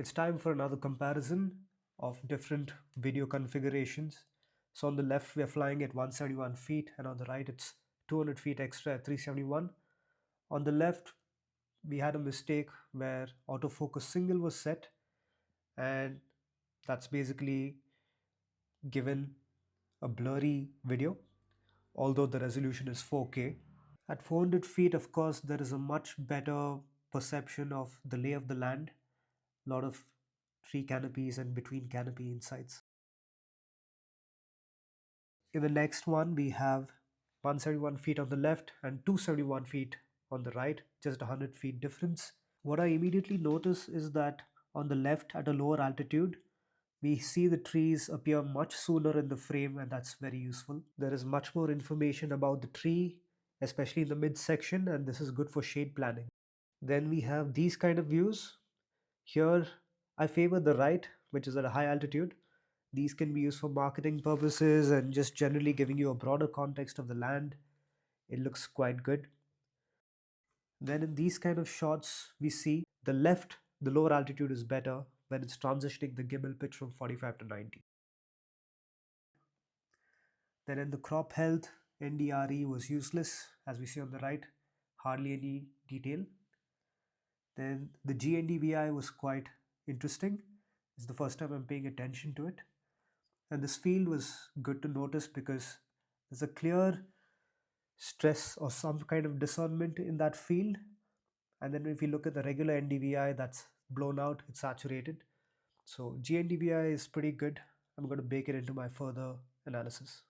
It's time for another comparison of different video configurations. So on the left we are flying at 171 feet and on the right it's 200 feet extra at 371. On the left we had a mistake where autofocus single was set, and that's basically given a blurry video although the resolution is 4K. At 400 feet, of course, there is a much better perception of the lay of the land, a lot of tree canopies and between canopy insights. In the next one, we have 171 feet on the left and 271 feet on the right, just 100 feet difference. What I immediately notice is that on the left, at a lower altitude, we see the trees appear much sooner in the frame, and that's very useful. There is much more information about the tree, especially in the midsection, and this is good for shade planning. Then we have these kind of views. Here, I favor the right, which is at a high altitude. These can be used for marketing purposes and just generally giving you a broader context of the land. It looks quite good. Then in these kind of shots, we see the left, the lower altitude is better when it's transitioning the gimbal pitch from 45 to 90. Then in the crop health, NDRE was useless, as we see on the right, hardly any detail. Then the GNDVI was quite interesting. It's the first time I'm paying attention to it. And this field was good to notice because there's a clear stress or some kind of discernment in that field. And then if you look at the regular NDVI, that's blown out, it's saturated. So GNDVI is pretty good. I'm going to bake it into my further analysis.